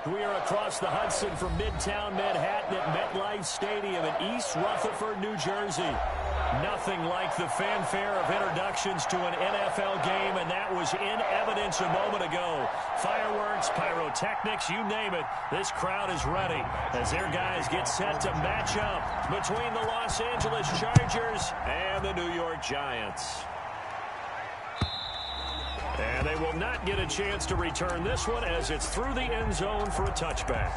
We are across the Hudson from Midtown Manhattan at MetLife Stadium in East Rutherford, New Jersey. Nothing like the fanfare of introductions to an NFL game, and that was in evidence a moment ago. Fireworks, pyrotechnics, you name it. This crowd is ready as their guys get set to match up between the Los Angeles Chargers and the New York Giants. And they will not get a chance to return this one as it's through the end zone for a touchback.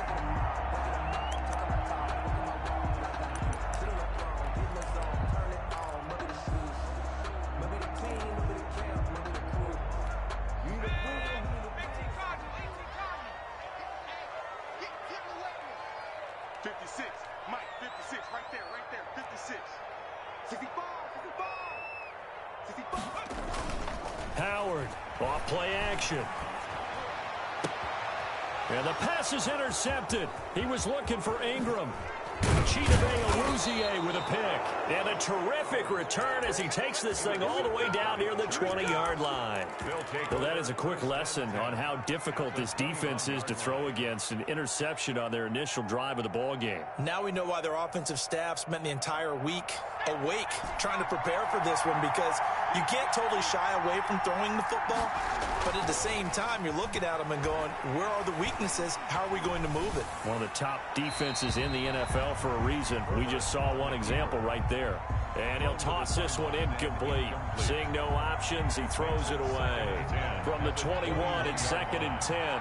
Howard, off play action. And the pass is intercepted. He was looking for Ingram. Chidobe Awuzie with a pick. And a terrific return as he takes this thing all the way down near the 20-yard line. Well, that is a quick lesson on how difficult this defense is to throw against. An interception on their initial drive of the ball game. Now we know why their offensive staff spent the entire week awake trying to prepare for this one, because you can't totally shy away from throwing the football, but at the same time you're looking at them and going, where are the weaknesses? How are we going to move it? One of the top defenses in the NFL for a reason. We just saw one example right there. And he'll toss this one incomplete. Seeing no options, he throws it away. From the 21, it's 2nd and 10.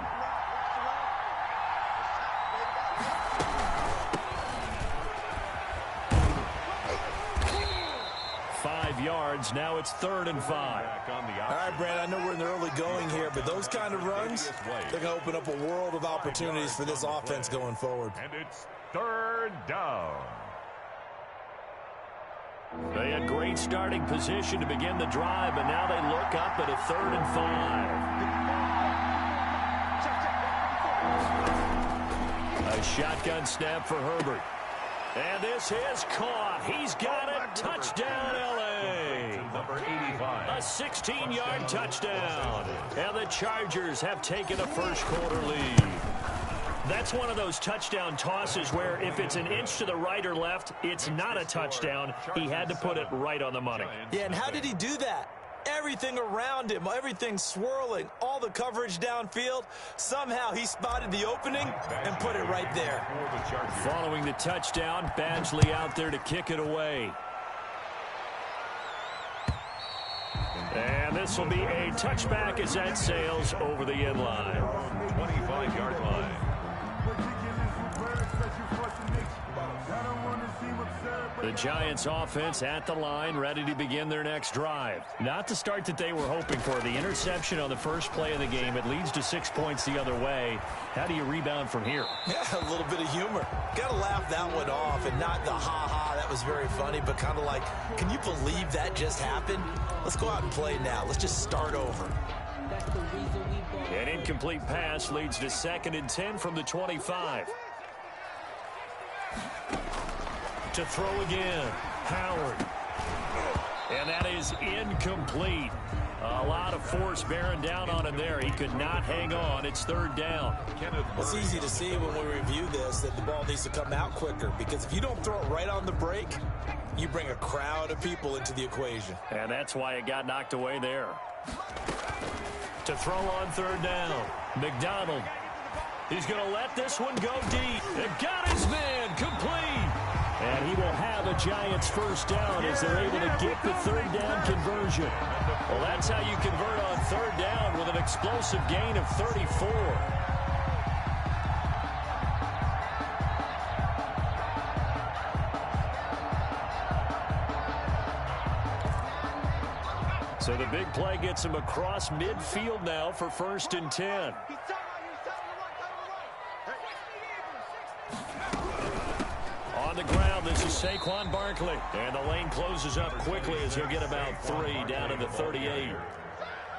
Yards. Now it's 3rd and 5. All right, Brad, I know we're in the early going here, but those kind of runs, they're going to open up a world of opportunities for this offense going forward. And it's 3rd down. They had great starting position to begin the drive, but now they look up at a 3rd and 5. A shotgun snap for Herbert. And this is caught. He's got it. Touchdown, L.A. Number 85. A 16-yard touchdown. And the Chargers have taken a first-quarter lead. That's one of those touchdown tosses where if it's an inch to the right or left, it's not a touchdown. He had to put it right on the money. Yeah, and how did he do that? Everything around him, everything swirling, all the coverage downfield. Somehow he spotted the opening and put it right there. Following the touchdown, Badgley out there to kick it away. And this will be a touchback as that sails over the end line. 25-yard line. The Giants offense at the line, ready to begin their next drive. Not the start that they were hoping for. The interception on the first play of the game. It leads to 6 points the other way. How do you rebound from here? Yeah, a little bit of humor. Got to laugh that one off, and not the ha-ha, that was very funny, but kind of like, can you believe that just happened? Let's go out and play now. Let's just start over. An incomplete pass leads to 2nd and 10 from the 25. To throw again, Howard. And that is incomplete. A lot of force bearing down on him there. He could not hang on. It's 3rd down. It's easy to see when we review this that the ball needs to come out quicker, because if you don't throw it right on the break, you bring a crowd of people into the equation. And that's why it got knocked away there. To throw on 3rd down, McDonald. He's going to let this one go deep. And got his man complete. And he will have a Giants first down as they're able to get the 3rd down conversion. Well, that's how you convert on 3rd down with an explosive gain of 34. So the big play gets him across midfield now for 1st and 10. On the ground, this is Saquon Barkley. And the lane closes up quickly as he'll get about 3 down to the 38.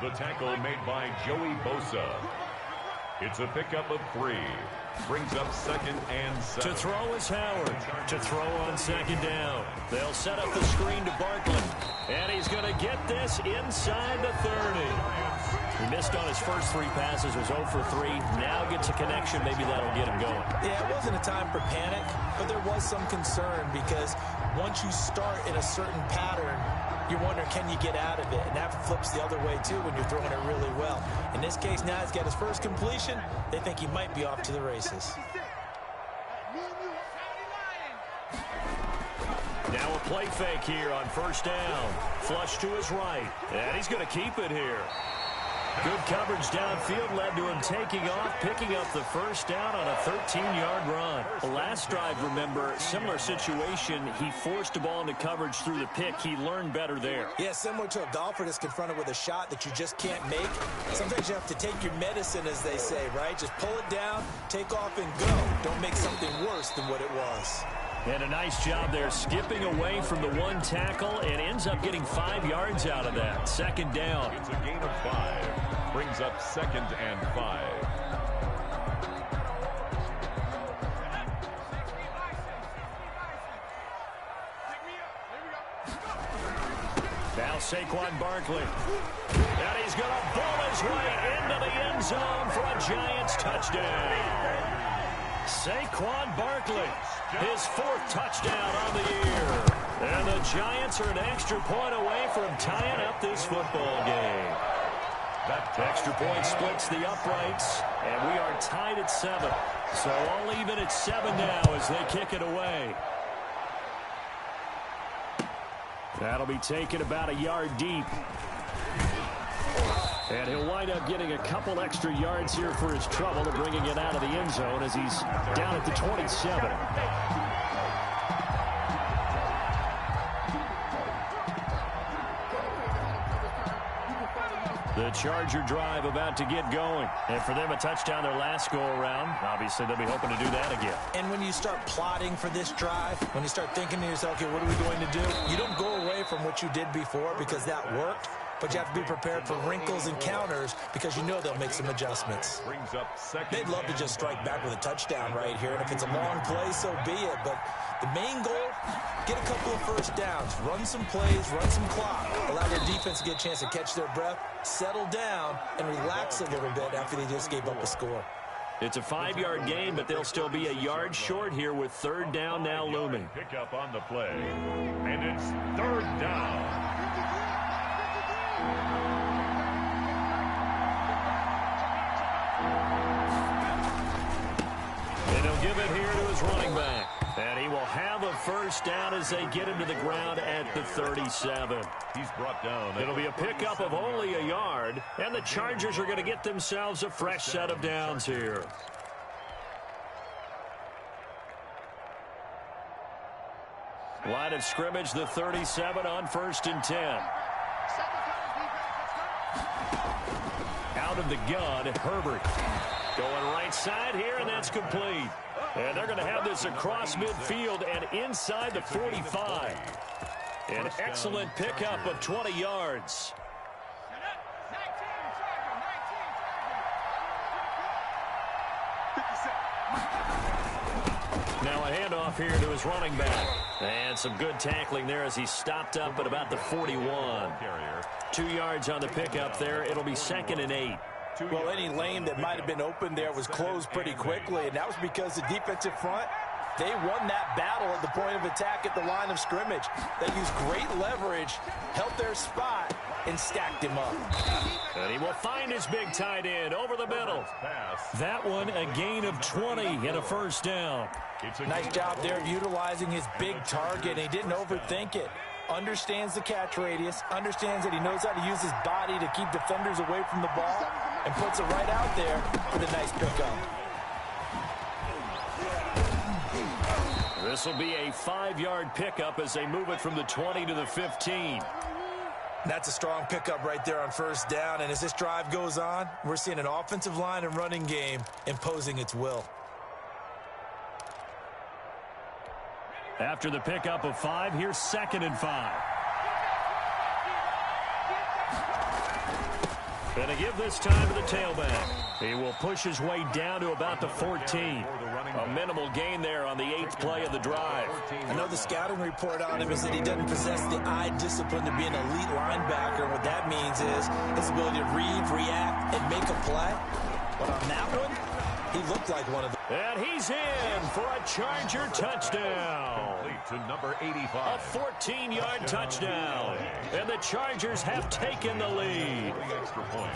The tackle made by Joey Bosa. It's a pickup of 3. Brings up 2nd and 7. To throw is Howard. To throw on 2nd down. They'll set up the screen to Barkley. And he's going to get this inside the 30. He missed on his first 3 passes, was 0 for 3. Now gets a connection. Maybe that'll get him going. Yeah, it wasn't a time for panic, but there was some concern because once you start in a certain pattern, you're wondering, can you get out of it? And that flips the other way, too, when you're throwing it really well. In this case, now he's got his first completion. They think he might be off to the races. Now a play fake here on first down. Flush to his right. And he's going to keep it here. Good coverage downfield led to him taking off, picking up the first down on a 13-yard run. The last drive, remember, similar situation. He forced the ball into coverage through the pick. He learned better there. Yeah, similar to a golfer that's confronted with a shot that you just can't make. Sometimes you have to take your medicine, as they say, right? Just pull it down, take off, and go. Don't make something worse than what it was. And a nice job there skipping away from the 1 tackle and ends up getting 5 yards out of that. Second down. It's a gain of 5. Brings up 2nd and 5. Now Saquon Barkley. And he's going to pull his way into the end zone for a Giants touchdown. Saquon Barkley, his 4th touchdown on the year. And the Giants are an extra point away from tying up this football game. That extra point splits the uprights, and we are tied at 7. So all even at 7 now as they kick it away. That'll be taken about a yard deep. And he'll wind up getting a couple extra yards here for his trouble of bringing it out of the end zone as he's down at the 27. The Charger drive about to get going. And for them, a touchdown their last go-around. Obviously, they'll be hoping to do that again. And when you start plotting for this drive, when you start thinking to yourself, okay, what are we going to do? You don't go away from what you did before because that worked. But you have to be prepared for wrinkles and counters because you know they'll make some adjustments. Brings up 2nd. They'd love to just strike back with a touchdown right here. And if it's a long play, so be it. But the main goal, get a couple of first downs. Run some plays, run some clock. Allow their defense to get a chance to catch their breath, settle down, and relax a little bit after they just gave up a score. It's a 5-yard gain, but they'll still be a yard short here with 3rd down now looming. Pick up on the play. And it's 3rd down. And he'll give it here to his running back. And he will have a first down as they get him to the ground at the 37. He's brought down. It'll be a pickup of only a yard, and the Chargers are going to get themselves a fresh set of downs here. Line of scrimmage, the 37 on 1st and 10. Out of the gun, Herbert. Going right side here, and that's complete. And they're going to have this across midfield and inside the 45. An excellent pickup of 20 yards. Now a handoff here to his running back. And some good tackling there as he stopped up at about the 41. 2 yards on the pickup there. It'll be 2nd and 8. Well, any lane that might have been open there was closed pretty quickly, and that was because the defensive front, they won that battle at the point of attack at the line of scrimmage. They used great leverage, held their spot, and stacked him up. And he will find his big tight end over the middle. That one a gain of 20 and a first down. Nice job there of utilizing his big target, and he didn't overthink it. Understands the catch radius, understands that he knows how to use his body to keep defenders away from the ball, and puts it right out there for the nice pickup. This will be a 5-yard pickup as they move it from the 20 to the 15. That's a strong pickup right there on first down, and as this drive goes on, we're seeing an offensive line and running game imposing its will. After the pickup of 5, here's 2nd and 5. Going to give this time to the tailback. He will push his way down to about the 14. A minimal gain there on the 8th play of the drive. I know the scouting report on him is that he doesn't possess the eye discipline to be an elite linebacker. What that means is his ability to read, react, and make a play. But on that one, he looked like one of them. And he's in for a Charger touchdown. To number 85. A 14-yard touchdown. And the Chargers have taken the lead. Extra point.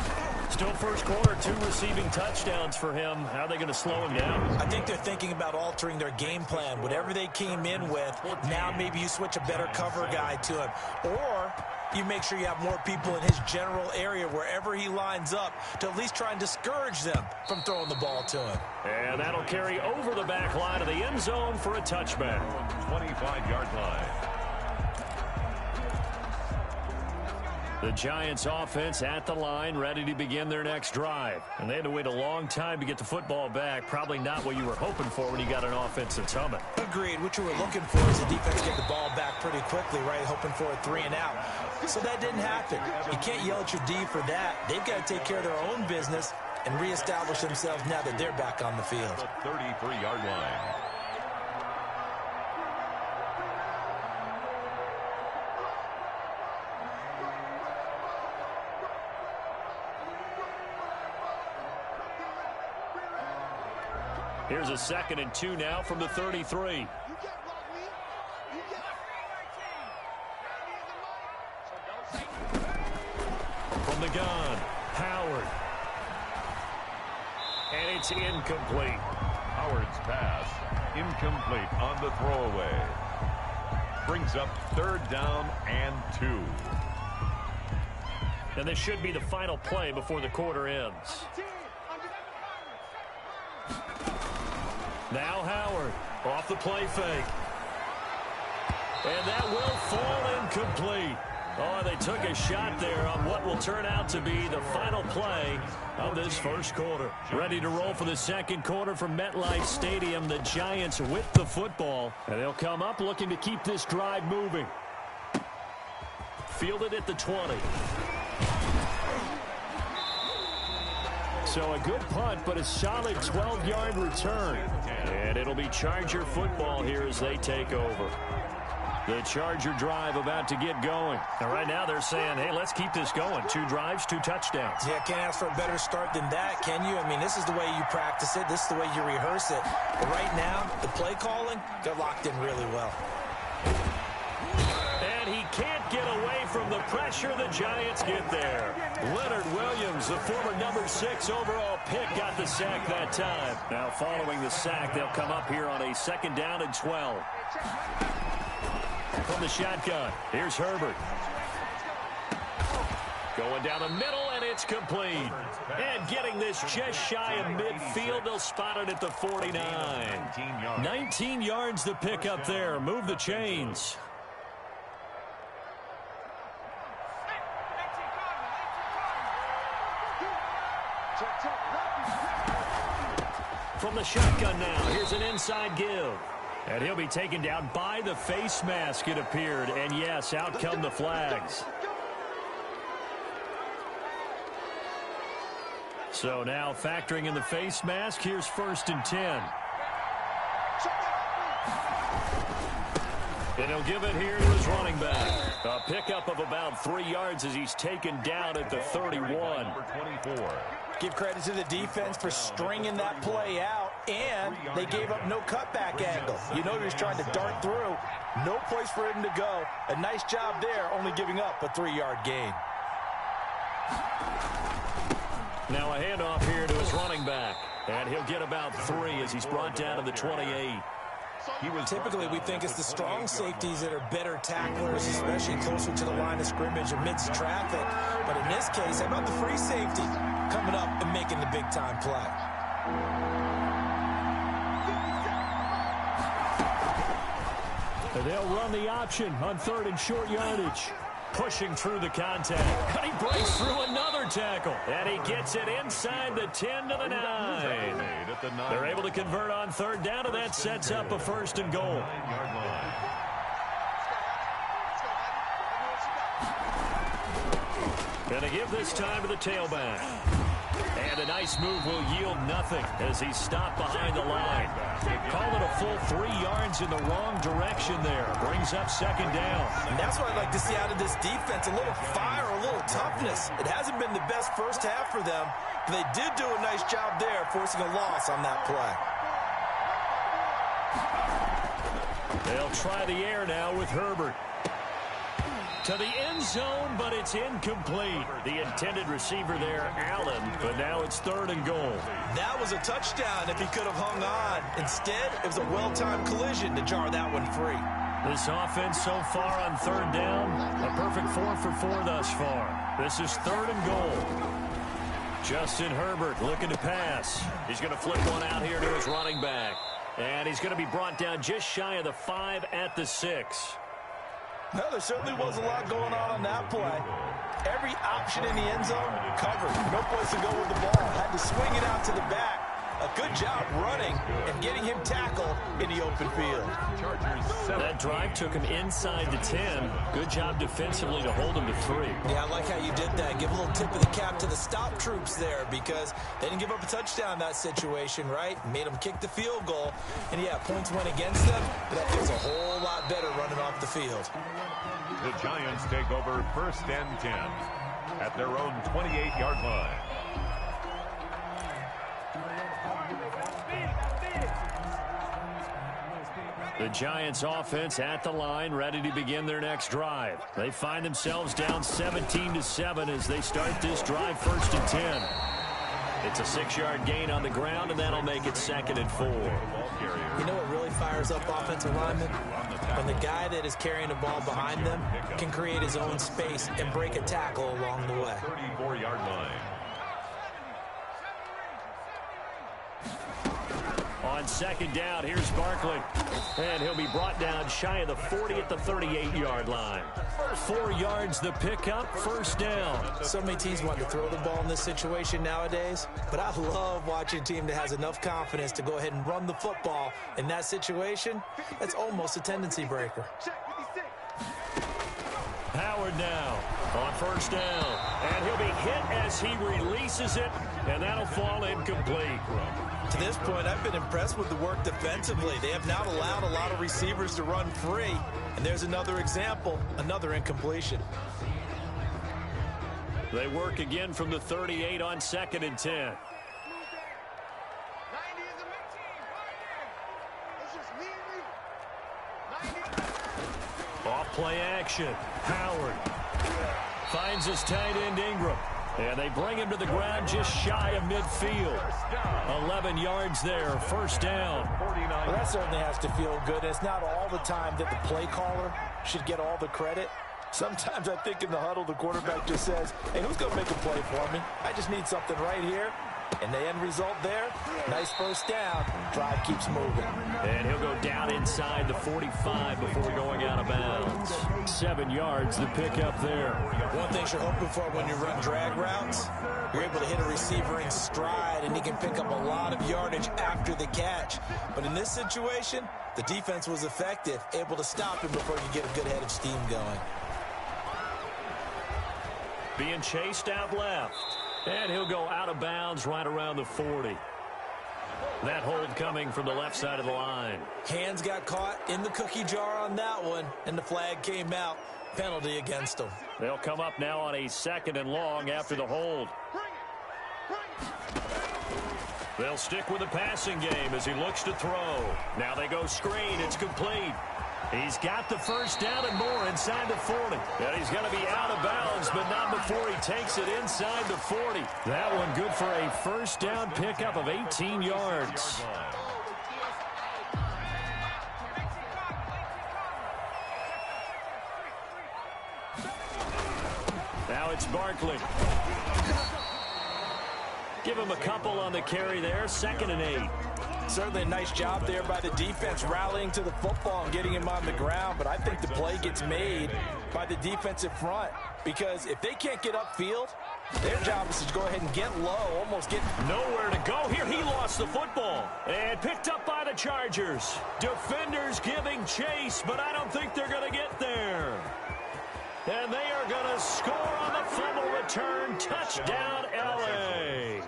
Still first quarter, 2 receiving touchdowns for him. How are they going to slow him down? I think they're thinking about altering their game plan. Whatever they came in with, now maybe you switch a better cover guy to him. Or you make sure you have more people in his general area wherever he lines up to at least try and discourage them from throwing the ball to him. And that'll carry over the back line of the end zone for a touchback. 25-yard line. The Giants offense at the line, ready to begin their next drive. And they had to wait a long time to get the football back. Probably not what you were hoping for when you got an offense that's humming. Agreed. What you were looking for is the defense get the ball back pretty quickly, right? Hoping for a 3 and out. So that didn't happen. You can't yell at your D for that. They've got to take care of their own business and reestablish themselves now that they're back on the field. The 33-yard line. Here's a 2nd and 2 now from the 33. From the gun, Howard. And it's incomplete. Howard's pass incomplete on the throwaway. Brings up 3rd down and 2. And this should be the final play before the quarter ends. Now Howard off the play fake. And that will fall incomplete. Oh, they took a shot there on what will turn out to be the final play of this first quarter. Ready to roll for the second quarter from MetLife Stadium. The Giants with the football. And they'll come up looking to keep this drive moving. Fielded at the 20. So a good punt, but a solid 12-yard return. And it'll be Charger football here as they take over. The Charger drive about to get going. And right now they're saying, hey, let's keep this going. 2 drives, 2 touchdowns. Yeah, can't ask for a better start than that, can you? I mean, this is the way you practice it. This is the way you rehearse it. But right now, the play calling got locked in really well. And he can't get away from the pressure. The Giants get there. Leonard Williams, the former number 6 overall pick, got the sack that time. Now following the sack, they'll come up here on a 2nd down and 12. From the shotgun, here's Herbert. Going down the middle, and it's complete. And getting this just shy of midfield, they'll spot it at the 49. 19 yards to pick up there. Move the chains. From the shotgun now, here's an inside give. And he'll be taken down by the face mask, it appeared. And yes, out come the flags. So now factoring in the face mask, here's 1st and 10. And he'll give it here to his running back. A pickup of about 3 yards as he's taken down at the 31. Number 24. Give credit to the defense for stringing that play out, and they gave up no cutback angle. You know he was trying to dart through. No place for him to go. A nice job there, only giving up a 3-yard gain. Now a handoff here to his running back. And he'll get about 3 as he's brought down to the 28. Typically, we think it's the strong safeties that are better tacklers, especially closer to the line of scrimmage amidst traffic. But in this case, how about the free safety coming up and making the big-time play? And they'll run the option on 3rd and short yardage. Pushing through the contact. And he breaks through another tackle. And he gets it inside the 10 to the 9. They're able to convert on 3rd down, and that sets up a 1st and goal. And they give this time to the tailback. And a nice move will yield nothing as he's stopped behind the line. Call it a full 3 yards in the wrong direction there. Brings up second down. And that's what I'd like to see out of this defense. A little fire, a little toughness. It hasn't been the best first half for them, but they did do a nice job there forcing a loss on that play. They'll try the air now with Herbert. To the end zone, but it's incomplete. The intended receiver there, Allen, but now it's 3rd and goal. That was a touchdown if he could have hung on. Instead, it was a well-timed collision to jar that one free. This offense so far on 3rd down, a perfect 4 for 4 thus far. This is 3rd and goal. Justin Herbert looking to pass. He's going to flip one out here to his running back. And he's going to be brought down just shy of the 5 at the 6. No, there certainly was a lot going on that play. Every option in the end zone covered. No place to go with the ball. Had to swing it out to the back. A good job running and getting him tackled in the open field. That drive took him inside the 10. Good job defensively to hold him to 3. Yeah, I like how you did that. Give a little tip of the cap to the stop troops there because they didn't give up a touchdown in that situation, right? Made them kick the field goal. And, yeah, points went against them, but that feels a whole lot better running off the field. The Giants take over 1st and 10 at their own 28-yard line. The Giants offense at the line, ready to begin their next drive. They find themselves down 17-7 as they start this drive 1st and 10. It's a 6-yard gain on the ground, and that'll make it 2nd and 4. You know what really fires up offensive linemen? When the guy that is carrying the ball behind them can create his own space and break a tackle along the way. 34-yard line. On 2nd down, here's Barkley. And he'll be brought down shy of the 40 at the 38-yard line. 4 yards the pickup, 1st down. So many teams want to throw the ball in this situation nowadays, but I love watching a team that has enough confidence to go ahead and run the football. In that situation, that's almost a tendency breaker. Howard now on 1st down. And he'll be hit as he releases it, and that'll fall incomplete. To this point, I've been impressed with the work defensively. They have not allowed a lot of receivers to run free. And there's another example, another incompletion. They work again from the 38 on 2nd and 10. Off play action. Howard finds his tight end Ingram. And they bring him to the ground just shy of midfield. 11 yards there, 1st down. Well, that certainly has to feel good. It's not all the time that the play caller should get all the credit. Sometimes I think in the huddle, the quarterback just says, hey, who's going to make a play for me? I just need something right here. And the end result there, nice 1st down. Drive keeps moving. And he'll go down inside the 45 before going out of bounds. 7 yards, the pickup there. One thing you're hoping for when you run drag routes, you're able to hit a receiver in stride, and he can pick up a lot of yardage after the catch. But in this situation, the defense was effective, able to stop him before you get a good head of steam going. Being chased out left. And he'll go out of bounds right around the 40. That hold coming from the left side of the line. Hands got caught in the cookie jar on that one, and the flag came out. Penalty against them. They'll come up now on a 2nd and long after the hold. They'll stick with the passing game as he looks to throw. Now they go screen. It's complete. He's got the 1st down and more inside the 40. And he's going to be out of bounds, but not before he takes it inside the 40. That one good for a 1st down pickup of 18 yards. Now it's Barkley. Give him a couple on the carry there. 2nd and 8. Certainly a nice job there by the defense rallying to the football and getting him on the ground, but I think the play gets made by the defensive front because if they can't get upfield, their job is to go ahead and get low, almost get nowhere to go. Here he lost the football and picked up by the Chargers. Defenders giving chase, but I don't think they're going to get there. And they are going to score on the fumble return. Touchdown, L.A.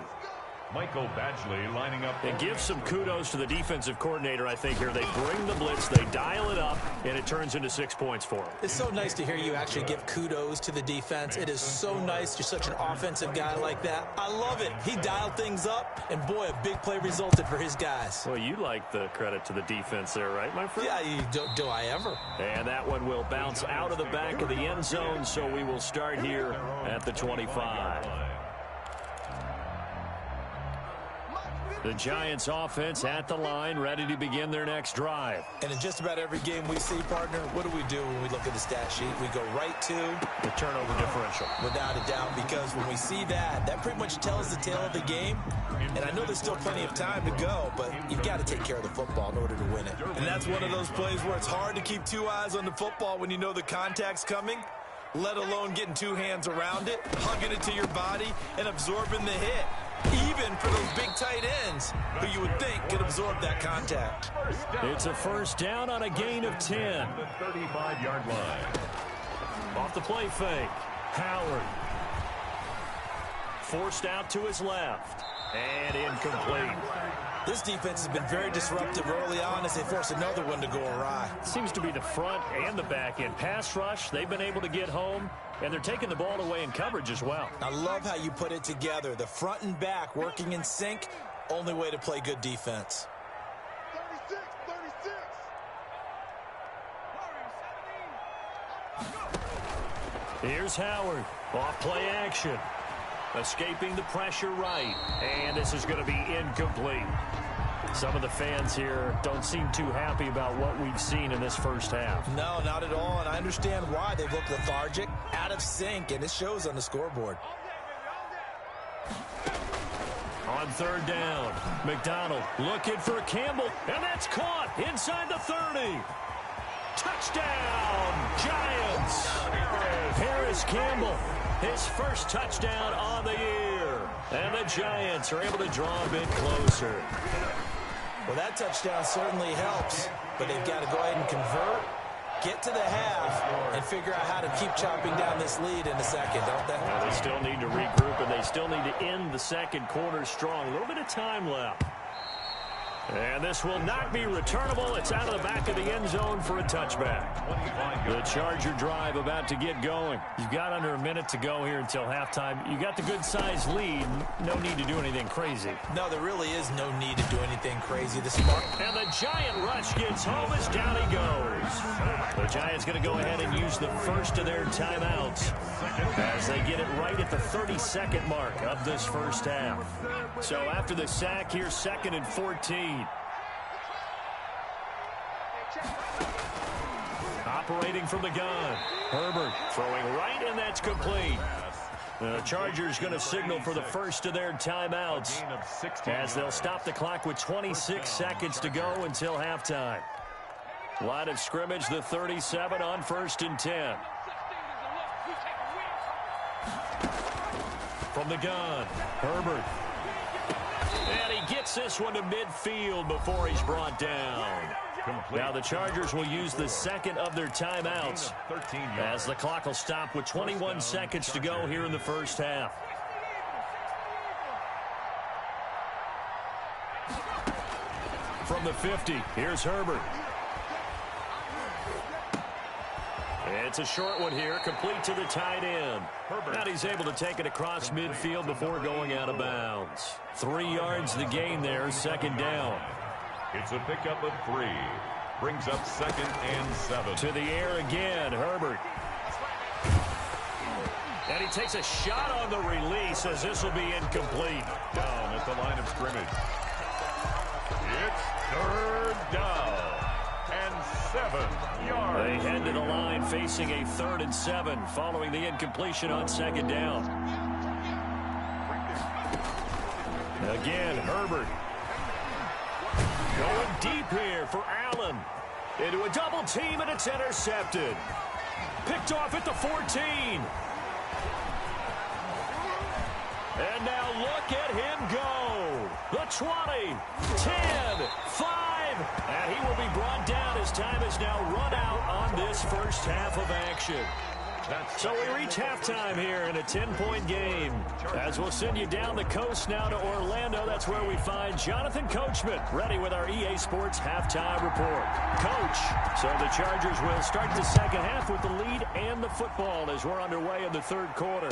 Michael Badgley lining up. It gives some kudos to the defensive coordinator, I think, here. They bring the blitz, they dial it up, and it turns into 6 points for them. It's so nice to hear you actually give kudos to the defense. It is so nice. You're such an offensive guy like that. I love it. He dialed things up, and boy, a big play resulted for his guys. Well, you like the credit to the defense there, right, my friend? Yeah, do I ever? And that one will bounce out of the back of the end zone, so we will start here at the 25. The Giants offense at the line, ready to begin their next drive. And in just about every game we see, partner, what do we do when we look at the stat sheet? We go right to the turnover differential. Without a doubt, because when we see that, that pretty much tells the tale of the game. And I know there's still plenty of time to go, but you've got to take care of the football in order to win it. And that's one of those plays where it's hard to keep two eyes on the football when you know the contact's coming, let alone getting two hands around it, hugging it to your body, and absorbing the hit. Even for those big tight ends who you would think could absorb that contact. It's a first down on a gain of 10. The 35-yard line. Off the play fake. Howard. Forced out to his left. And incomplete. This defense has been very disruptive early on as they force another one to go awry. Seems to be the front and the back end. Pass rush, they've been able to get home, and they're taking the ball away in coverage as well. I love how you put it together. The front and back working in sync, only way to play good defense. 36. Here's Howard. Off play action. Escaping the pressure right. And this is going to be incomplete. Some of the fans here don't seem too happy about what we've seen in this first half. No, not at all, and I understand why. They look lethargic, out of sync, and it shows on the scoreboard. On third down, McDonald looking for Campbell, and that's caught inside the 30. Touchdown, Giants! Harris Campbell, his first touchdown on the year. And the Giants are able to draw a bit closer. Well, that touchdown certainly helps, but they've got to go ahead and convert, get to the half, and figure out how to keep chopping down this lead in the second, don't they? Well, they still need to regroup, and they still need to end the second quarter strong. A little bit of time left. And this will not be returnable. It's out of the back of the end zone for a touchback. The Charger drive about to get going. You've got under a minute to go here until halftime. You got the good-sized lead. No need to do anything crazy. No, there really is no need to do anything crazy. The smart. And the Giant rush gets home as down he goes. The Giants going to go ahead and use the first of their timeouts as they get it right at the 32nd mark of this first half. So after the sack, here's 2nd and 14. Operating from the gun. Herbert throwing right, and that's complete. The Chargers going to signal for the first of their timeouts as they'll stop the clock with 26 seconds to go until halftime. Line of scrimmage, the 37 on 1st and 10. From the gun, Herbert. And he gets this one to midfield before he's brought down. Now the Chargers will use the second of their timeouts as the clock will stop with 21 seconds to go here in the first half. From the 50, here's Herbert. It's a short one here, complete to the tight end. And he's able to take it across midfield before going out of bounds. 3 yards the gain there, 2nd down. It's a pickup of 3. Brings up 2nd and 7. To the air again, Herbert. And he takes a shot on the release as this will be incomplete. Down at the line of scrimmage. It's 3rd down and 7 yards. They head to the line facing a 3rd and 7 following the incompletion on 2nd down. Again, Herbert. Going deep here for Allen. Into a double team, and it's intercepted. Picked off at the 14. And now look at him go. The 20, 10, 5. And he will be brought down as time is now run out on this first half of action. So we reach halftime here in a 10-point game. As we'll send you down the coast now to Orlando, that's where we find Jonathan Coachman, ready with our EA Sports halftime report. Coach, so the Chargers will start the second half with the lead and the football as we're underway in the third quarter.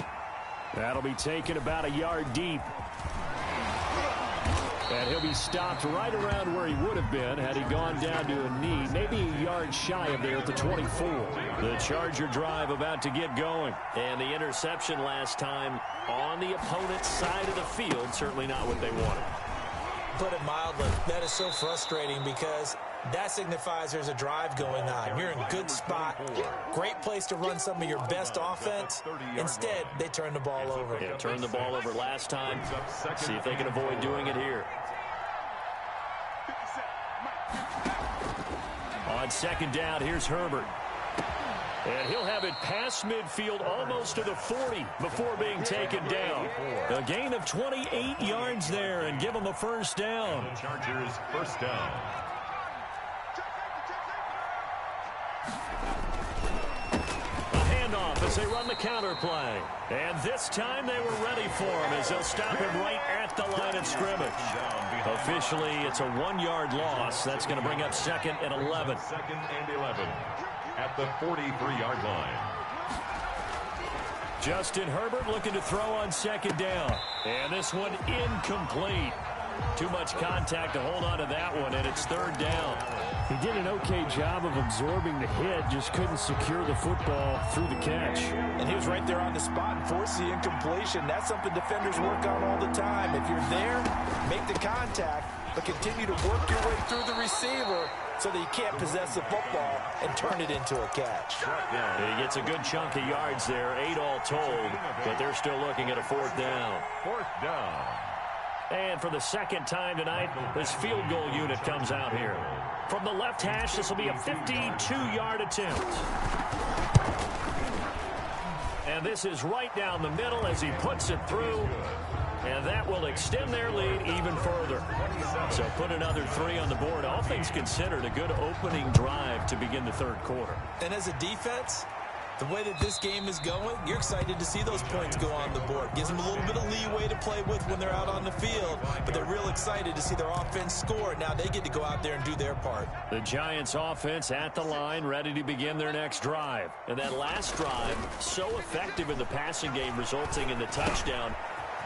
That'll be taken about a yard deep. And he'll be stopped right around where he would have been had he gone down to a knee, maybe a yard shy of there at the 24. The Charger drive about to get going. And the interception last time on the opponent's side of the field, certainly not what they wanted. Put it mildly, that is so frustrating because that signifies there's a drive going on. You're in a good spot, great place to run some of your best offense. Instead, they turn the ball over. Yeah, turned the ball over last time. See if they can avoid doing it here. On second down, here's Herbert. And he'll have it past midfield almost to the 40 before being taken down. A gain of 28 yards there and give them a first down. Chargers first down. A handoff as they run the counter play. And this time they were ready for him as they'll stop him right at the line of scrimmage. Officially, it's a 1-yard loss. That's going to bring up second and 11. Second and 11 at the 43-yard line. Justin Herbert looking to throw on second down. And this one incomplete. Too much contact to hold on to that one, and it's third down. He did an okay job of absorbing the hit, just couldn't secure the football through the catch. And he was right there on the spot and forced the incompletion. That's something defenders work on all the time. If you're there, make the contact, but continue to work your way through the receiver so that you can't possess the football and turn it into a catch. He gets a good chunk of yards there, 8 all told, but they're still looking at a fourth down. Fourth down. And for the second time tonight, this field goal unit comes out here. From the left hash, this will be a 52-yard attempt. And this is right down the middle as he puts it through. And that will extend their lead even further. So put another 3 on the board. All things considered, a good opening drive to begin the third quarter. And as a defense, the way that this game is going, you're excited to see those points go on the board. Gives them a little bit of leeway to play with when they're out on the field, but they're real excited to see their offense score. Now they get to go out there and do their part. The Giants offense at the line, ready to begin their next drive. And that last drive, so effective in the passing game, resulting in the touchdown.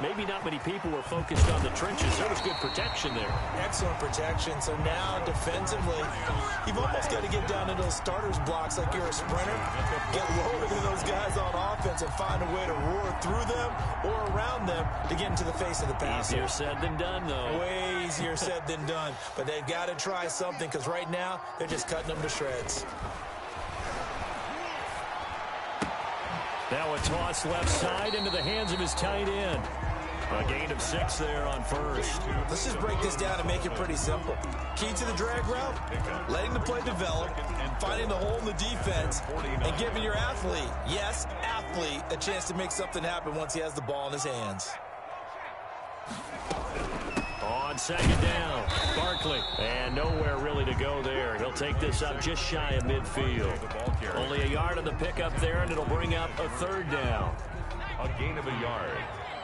Maybe not many people were focused on the trenches. There was good protection there. Excellent protection. So now defensively, you've almost got to get down to those starters blocks like you're a sprinter. Get lower than those guys on offense and find a way to roar through them or around them to get into the face of the passer. Easier said than done, though. Way easier said than done. But they've got to try something because right now they're just cutting them to shreds. Now a toss left side into the hands of his tight end. A gain of 6 there on first. Let's just break this down and make it pretty simple. Key to the drag route, letting the play develop, finding the hole in the defense, and giving your athlete, yes, athlete, a chance to make something happen once he has the ball in his hands. On second down, Barkley. And nowhere really to go there. He'll take this up just shy of midfield. Only a yard on the pickup there, and it'll bring up a third down. A gain of a yard.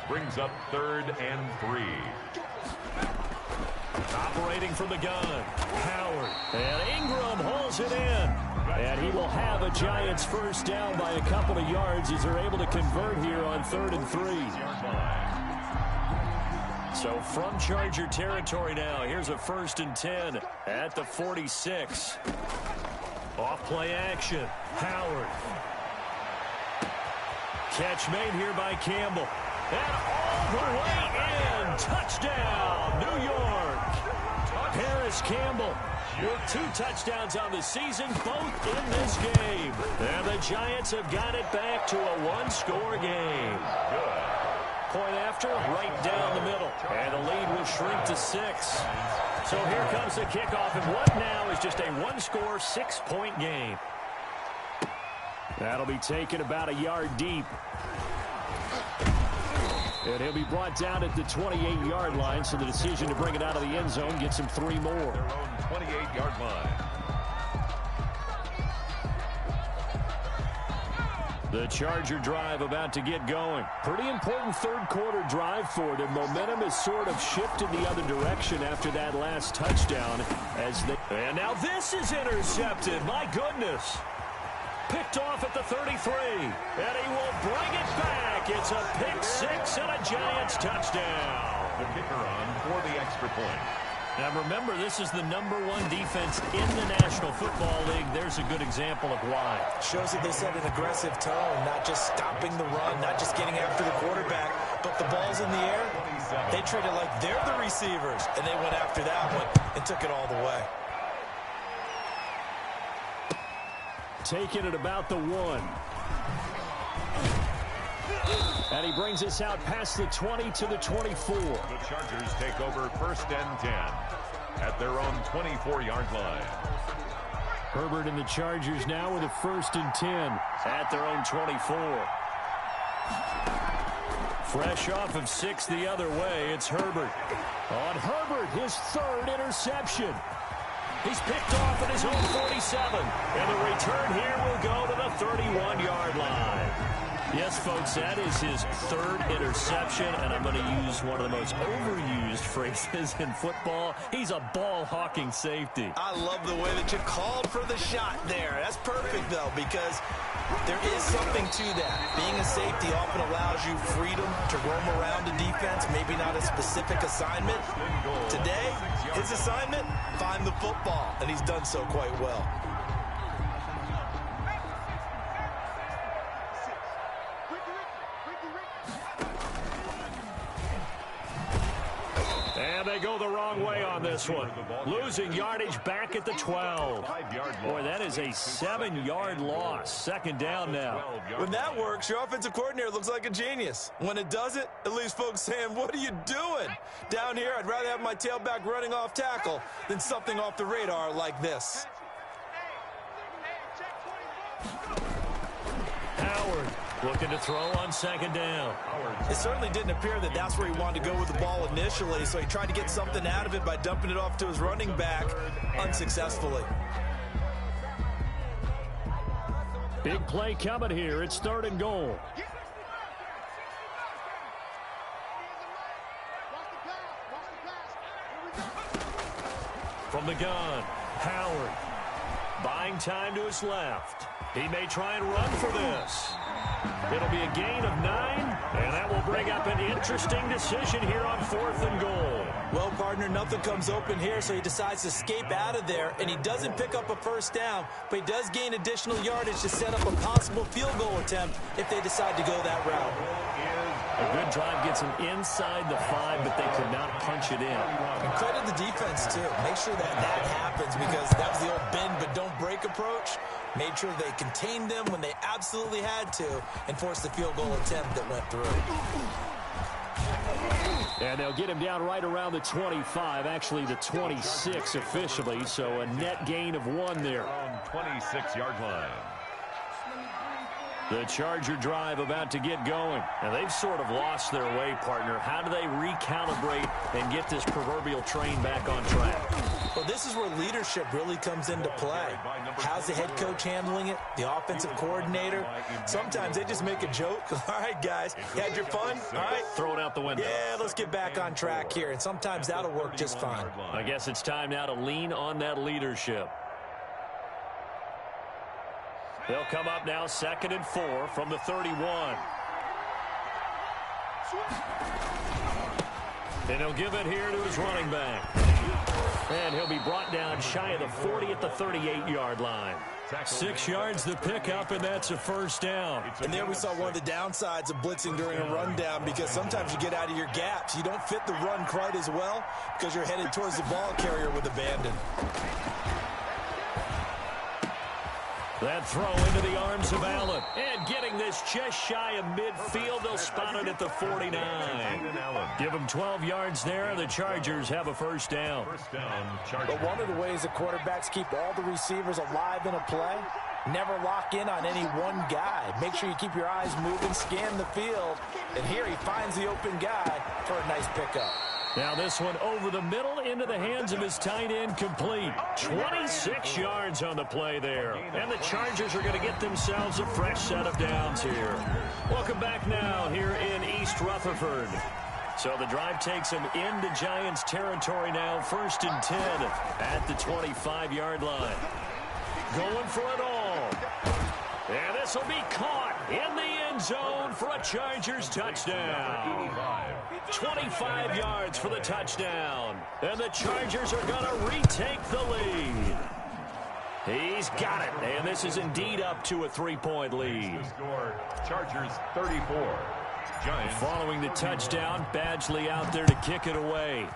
Brings up third and 3. Operating from the gun, Howard. And Ingram holds it in. And he will have a Giants first down by a couple of yards as they're able to convert here on 3rd and 3. So from Charger territory now, here's a 1st and 10 at the 46. Off play action, Howard. Catch made here by Campbell. And all the way in, touchdown, New York. Paris Campbell with 2 touchdowns on the season, both in this game. And the Giants have got it back to a 1-score game. Good. Point after, right down the middle. And the lead will shrink to 6. So here comes the kickoff, and what now is just a 1-score, 6-point game. That'll be taken about a yard deep. And he'll be brought down at the 28-yard line, so the decision to bring it out of the end zone gets him 3 more. Their own 28-yard line. The Charger drive about to get going. Pretty important third quarter drive for them. Momentum has sort of shifted the other direction after that last touchdown. And now this is intercepted. My goodness. Picked off at the 33. And he will bring it back. It's a pick six and a Giants touchdown. The kicker on for the extra point. Now remember, this is the #1 defense in the National Football League. There's a good example of why. Shows that they set an aggressive tone, not just stopping the run, not just getting after the quarterback, but the ball's in the air. They treat it like they're the receivers, and they went after that one and took it all the way. Taking it about the 1. And he brings us out past the 20 to the 24. The Chargers take over 1st and 10 at their own 24-yard line. Herbert and the Chargers now with a 1st and 10 at their own 24. Fresh off of 6 the other way, it's Herbert. On Herbert, his 3rd interception. He's picked off at his own 47. And the return here will go to the 31-yard line. Yes, folks, that is his 3rd interception, and I'm going to use one of the most overused phrases in football. He's a ball-hawking safety. I love the way that you called for the shot there. That's perfect, though, because there is something to that. Being a safety often allows you freedom to roam around a defense, maybe not a specific assignment. Today, his assignment, find the football, and he's done so quite well. And they go the wrong way on this one. Losing yardage back at the 12. Boy, that is a 7-yard loss. 2nd down now. When that works, your offensive coordinator looks like a genius. When it doesn't, it leaves folks saying, what are you doing? Down here, I'd rather have my tailback running off tackle than something off the radar like this. Howard looking to throw on 2nd down. It certainly didn't appear that that's where he wanted to go with the ball initially, so he tried to get something out of it by dumping it off to his running back unsuccessfully. Big play coming here. It's 3rd and goal. From the gun, Howard buying time to his left. He may try and run for this. It'll be a gain of 9, and that will bring up an interesting decision here on 4th and goal. Well, partner, nothing comes open here, so he decides to escape out of there, and he doesn't pick up a 1st down, but he does gain additional yardage to set up a possible field goal attempt if they decide to go that route. A good drive gets him inside the 5, but they could not punch it in. And credit the defense, too. Make sure that happens, because that was the old bend but don't break approach. Made sure they contained them when they absolutely had to and forced the field goal attempt that went through. And they'll get him down right around the 25, actually the 26 officially, so a net gain of 1 there. 26-yard line. The Charger drive about to get going. Now, they've sort of lost their way, partner. How do they recalibrate and get this proverbial train back on track? Well, this is where leadership really comes into play. How's the head coach handling it? The offensive coordinator? Sometimes they just make a joke. All right, guys, you had your fun? All right. Throw it out the window. Yeah, let's get back on track here. And sometimes that'll work just fine. I guess it's time now to lean on that leadership. They'll come up now 2nd and 4 from the 31. And he'll give it here to his running back. And he'll be brought down shy of the 40 at the 38-yard line. 6 yards the pickup, and that's a 1st down. And there we saw one of the downsides of blitzing during a rundown, because sometimes you get out of your gaps. You don't fit the run quite as well because you're headed towards the ball carrier with abandon. That throw into the arms of Allen. And getting this just shy of midfield. They'll spot it at the 49. Give them 12 yards there. The Chargers have a 1st down. But one of the ways the quarterbacks keep all the receivers alive in a play, never lock in on any one guy. Make sure you keep your eyes moving, scan the field. And here he finds the open guy for a nice pickup. Now this one over the middle into the hands of his tight end, complete. 26 yards on the play there. And the Chargers are going to get themselves a fresh set of downs here. Welcome back now here in East Rutherford. So the drive takes them into Giants territory now, 1st and 10 at the 25-yard line. Going for it all. And this will be caught in the end zone for a Chargers touchdown. 25 yards for the touchdown. And the Chargers are going to retake the lead. He's got it. And this is indeed up to a 3-point lead. The score, Chargers 34. Giants. Following the touchdown, Badgley out there to kick it away.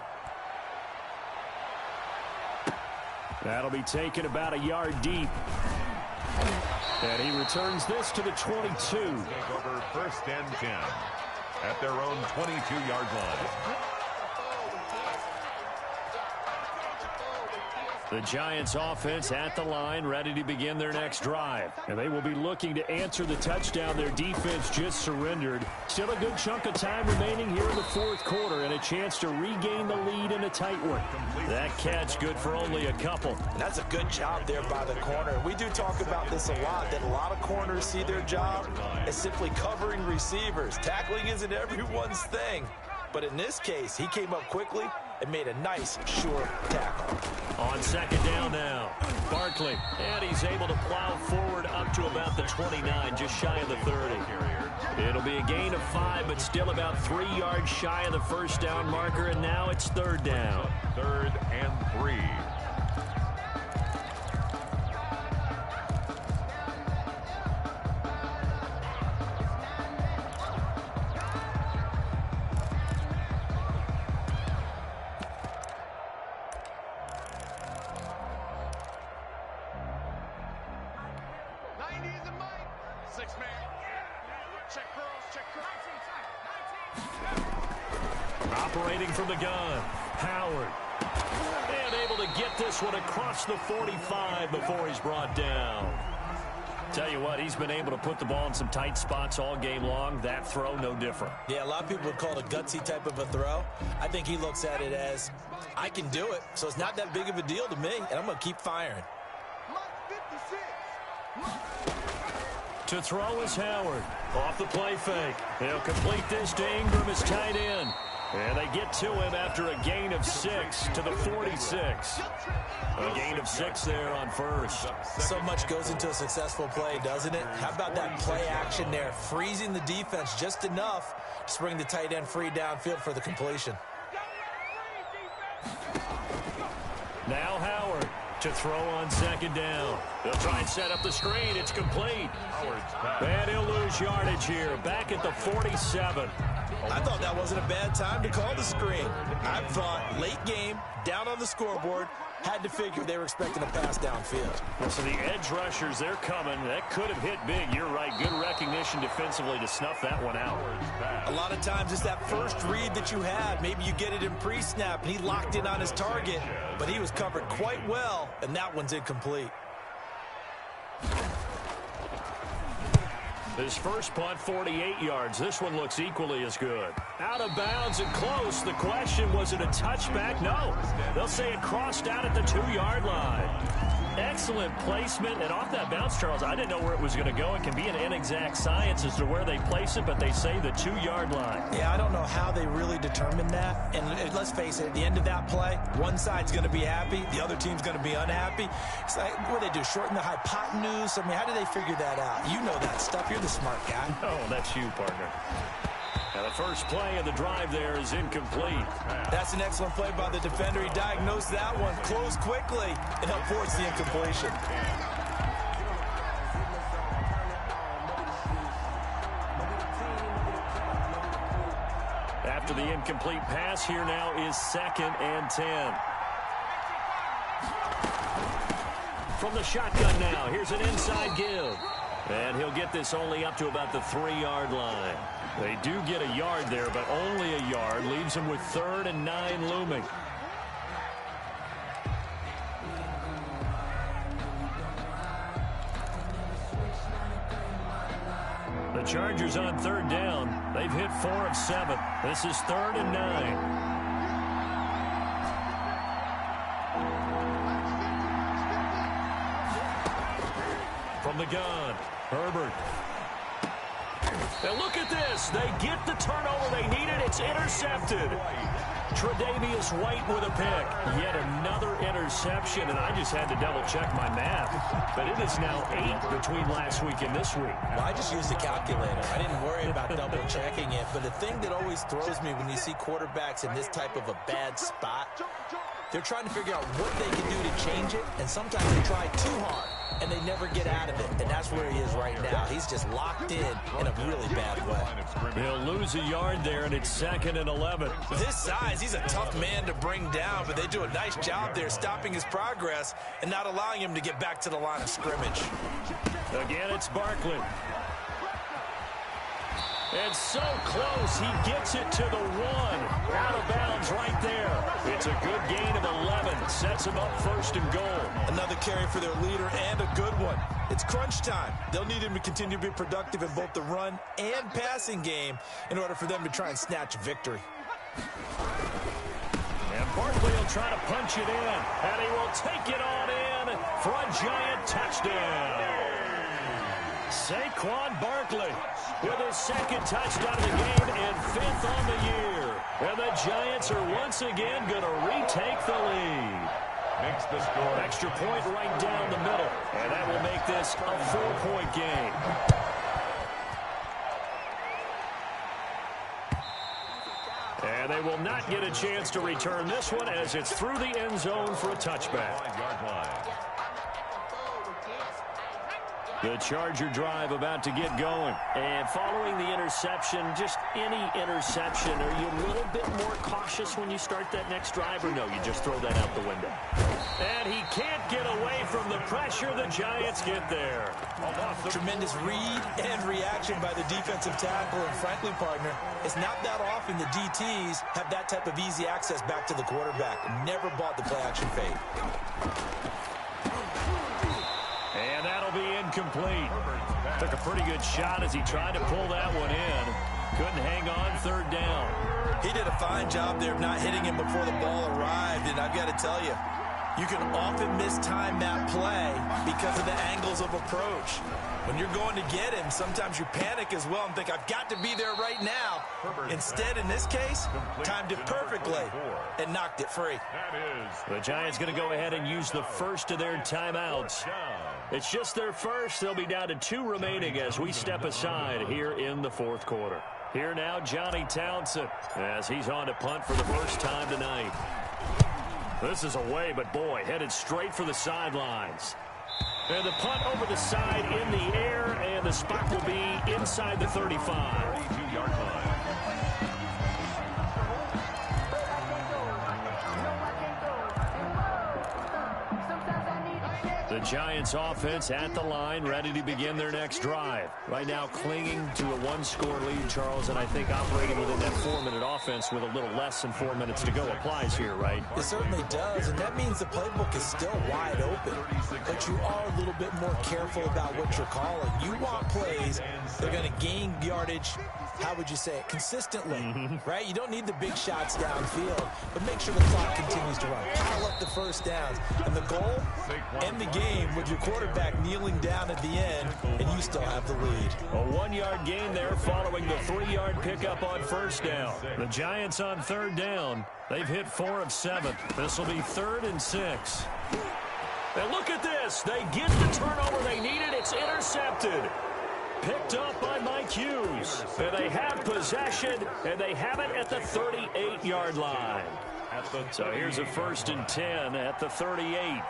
That'll be taken about a yard deep. And he returns this to the 22. Take over 1st and 10 at their own 22-yard line. The Giants offense at the line, ready to begin their next drive. And they will be looking to answer the touchdown their defense just surrendered. Still a good chunk of time remaining here in the 4th quarter and a chance to regain the lead in a tight one. That catch good for only a couple. And that's a good job there by the corner. We do talk about this a lot, that a lot of corners see their job as simply covering receivers. Tackling isn't everyone's thing. But in this case, he came up quickly and made a nice, sure tackle. On 2nd down now, Barkley. And he's able to plow forward up to about the 29, just shy of the 30. It'll be a gain of 5, but still about 3 yards shy of the 1st down marker, and now it's 3rd down. 3rd and 3. Operating from the gun, Howard. And able to get this one across the 45 before he's brought down. Tell you what, he's been able to put the ball in some tight spots all game long. That throw, no different. Yeah, a lot of people would call it a gutsy type of a throw. I think he looks at it as, I can do it, so it's not that big of a deal to me, and I'm going to keep firing. To throw is Howard. Off the play fake. He'll complete this to Ingram, his tight end. And they get to him after a gain of 6 to the 46. A gain of 6 there on 1st. So much goes into a successful play, doesn't it? How about that play action there? Freezing the defense just enough to bring the tight end free downfield for the completion. Now Howard to throw on 2nd down. They'll try and set up the screen. It's complete. And he'll lose yardage here. Back at the 47. I thought that wasn't a bad time to call the screen. I thought late game, down on the scoreboard, had to figure they were expecting a pass downfield. Well, so the edge rushers, they're coming. That could have hit big. You're right. Good recognition defensively to snuff that one out. A lot of times it's that first read that you have. Maybe you get it in pre-snap, and he locked in on his target, but he was covered quite well, and that one's incomplete. His first punt, 48 yards. This one looks equally as good. Out of bounds and close. The question, was it a touchback? No. They'll say it crossed out at the 2-yard line. Excellent placement. And off that bounce, Charles, I didn't know where it was going to go. It can be an inexact science as to where they place it, but they say the 2-yard line. Yeah, I don't know how they really determined that. And let's face it, at the end of that play, one side's going to be happy, the other team's going to be unhappy. It's like, what do they do, shorten the hypotenuse? I mean, how do they figure that out? You know that stuff. You're the smart guy. Oh, that's you, partner. Now the first play of the drive there is incomplete. That's an excellent play by the defender. He diagnosed that one, closed quickly, and helped force the incompletion. After the incomplete pass, here now is 2nd and 10. From the shotgun now, here's an inside give. And he'll get this only up to about the 3-yard line. They do get a yard there, but only a yard. Leaves them with 3rd and 9 looming. The Chargers on 3rd down. They've hit 4 of 7. This is 3rd and 9. From the gun, Herbert. And look at this. They get the turnover they needed. It's intercepted. Tre'Davious White with a pick. Yet another interception, and I just had to double-check my math. But it is now 8 between last week and this week. Well, I just used a calculator. I didn't worry about double-checking it. But the thing that always throws me when you see quarterbacks in this type of a bad spot, they're trying to figure out what they can do to change it, and sometimes they try too hard, and they never get out of it. And that's where he is right now. He's just locked in a really bad way. He'll lose a yard there, and it's 2nd and 11. With his size, he's a tough man to bring down, but they do a nice job there stopping his progress and not allowing him to get back to the line of scrimmage. Again, it's Barkley. And so close, he gets it to the 1. Out of bounds right there. It's a good gain of 11. Sets him up 1st and goal. Another carry for their leader and a good one. It's crunch time. They'll need him to continue to be productive in both the run and passing game in order for them to try and snatch victory. And Barkley will try to punch it in. And he will take it on in for a Giant touchdown. Saquon Barkley with his 2nd touchdown of the game and 5th on the year. And the Giants are once again going to retake the lead. Makes the score. Extra point right down the middle. And that will make this a 4-point game. And they will not get a chance to return this one as it's through the end zone for a touchback. 5-yard line. The Charger drive about to get going. And following the interception, just any interception, are you a little bit more cautious when you start that next drive, or no, you just throw that out the window? And he can't get away from the pressure. The Giants get there. Tremendous read and reaction by the defensive tackle. And frankly, partner, it's not that often the DTs have that type of easy access back to the quarterback. Never bought the play-action fade. And that'll be incomplete. Took a pretty good shot as he tried to pull that one in. Couldn't hang on 3rd down. He did a fine job there of not hitting him before the ball arrived. And I've got to tell you, you can often mistime that play because of the angles of approach. When you're going to get him, sometimes you panic as well and think, I've got to be there right now. Instead, in this case, timed it perfectly and knocked it free. The Giants going to go ahead and use the first of their timeouts. It's just their first. They'll be down to 2 remaining as we step aside here in the 4th quarter. Here now, Johnny Townsend, as he's on to punt for the first time tonight. This is away, but boy, headed straight for the sidelines. And the punt over the side in the air, and the spot will be inside the 35. 32-yard line. The Giants offense at the line, ready to begin their next drive. Right now clinging to a 1-score lead, Charles, and I think operating within that 4-minute offense with a little less than 4 minutes to go applies here, right? It certainly does, and that means the playbook is still wide open. But you are a little bit more careful about what you're calling. You want plays that are going to gain yardage, how would you say it, consistently, right? You don't need the big shots downfield, but make sure the clock continues to run. Pile up the first downs. And the goal, end the game with your quarterback kneeling down at the end, and you still have the lead. A 1-yard gain there following the 3-yard pickup on 1st down. The Giants on 3rd down. They've hit 4 of 7. This will be 3rd and 6. And look at this. They get the turnover they needed. It's intercepted. Picked up by Mike Hughes. And they have possession, and they have it at the 38-yard line. So here's a 1st and 10 at the 38.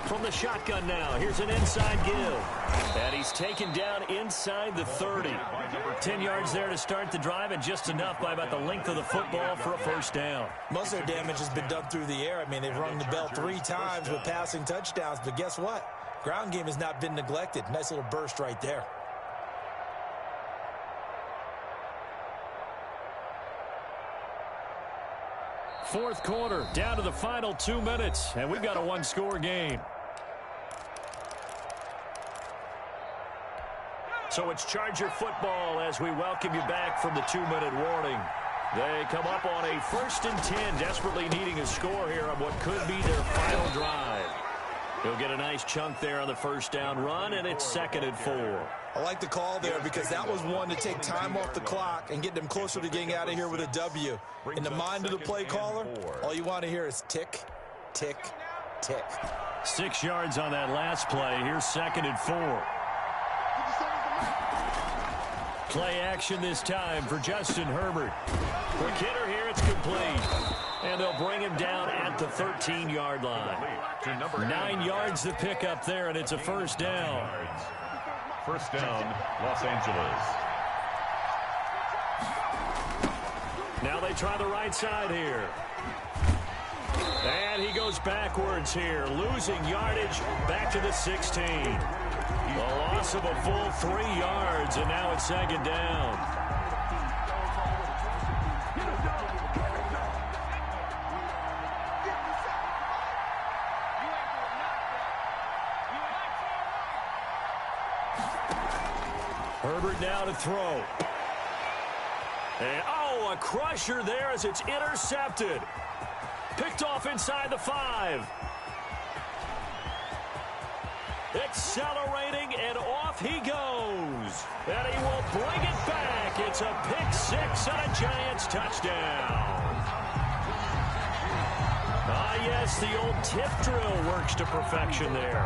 From the shotgun now, here's an inside give. And he's taken down inside the 30. 10 yards there to start the drive, and just enough by about the length of the football for a 1st down. Most of their damage has been done through the air. I mean, they've rung the bell 3 times with passing touchdowns, but guess what? Ground game has not been neglected. Nice little burst right there. Fourth quarter, down to the final 2 minutes, and we've got a 1-score game. So it's Charger football as we welcome you back from the 2-minute warning. They come up on a 1st and 10, desperately needing a score here on what could be their final drive. He'll get a nice chunk there on the 1st down run, and it's 2nd and 4. I like the call there because that was one to take time off the clock and get them closer to getting out of here with a W. In the mind of the play caller, all you want to hear is tick, tick, tick. 6 yards on that last play. Here's 2nd and 4. Play action this time for Justin Herbert. Quick hitter here, it's complete. And they'll bring him down at the 13-yard line. 9 yards to pick up there, and it's a 1st down. 1st down, Los Angeles. Now they try the right side here. And he goes backwards here, losing yardage back to the 16. The loss of a full 3 yards, and now it's 2nd down. Herbert now to throw. And, a crusher there as it's intercepted. Picked off inside the 5. Accelerating, and off he goes. And he will bring it back. It's a pick 6 and a Giants touchdown. Yes, the old tip drill works to perfection there.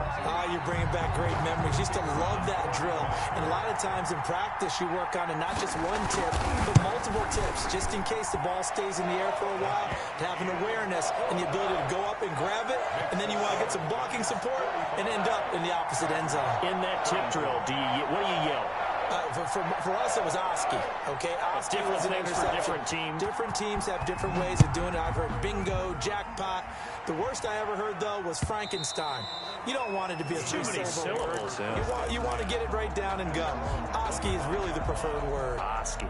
You're bringing back great memories. Used to love that drill. And a lot of times in practice, you work on it, not just one tip, but multiple tips, just in case the ball stays in the air for a while, to have an awareness and the ability to go up and grab it, and then you want to get some blocking support and end up in the opposite end zone. In that tip drill, what do you yell? For us, it was Oski. Okay, Oski was an interception. Different teams. Different teams have different ways of doing it. I've heard bingo, jackpot. The worst I ever heard, though, was Frankenstein. You don't want it to be a three-syllable word. Yeah. You want to get it right down and go. Oski is really the preferred word. Oski.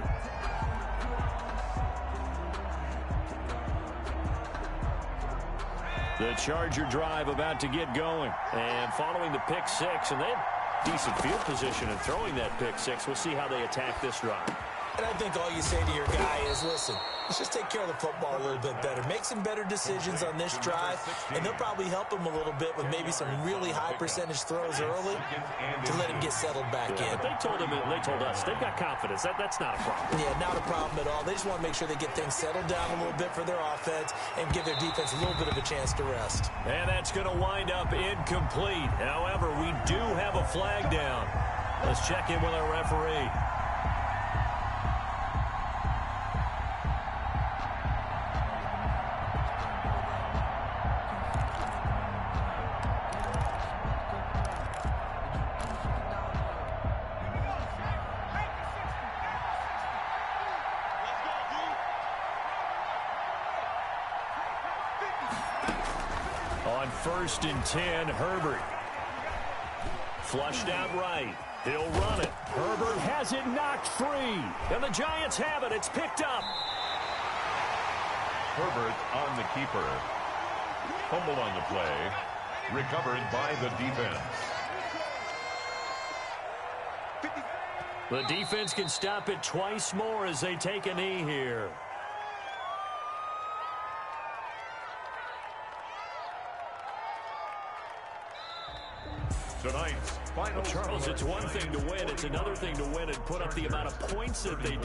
The Charger drive about to get going. And following the pick 6, and they have decent field position in throwing that pick 6. We'll see how they attack this drive. And I think all you say to your guy is, listen, let's just take care of the football a little bit better. Make some better decisions on this drive, and they'll probably help him a little bit with maybe some really high percentage throws early to let him get settled back in. But they told us they've got confidence. That's not a problem. Yeah, not a problem at all. They just want to make sure they get things settled down a little bit for their offense and give their defense a little bit of a chance to rest. And that's going to wind up incomplete. However, we do have a flag down. Let's check in with our referee. On 1st and 10, Herbert. Flushed out right. He'll run it. Herbert has it knocked free. And the Giants have it. It's picked up. Herbert on the keeper. Fumble on the play. Recovered by the defense. The defense can stop it twice more as they take a knee here. Tonight's final. Charles, it's one thing to win. It's another thing to win and put up the amount of points that they did.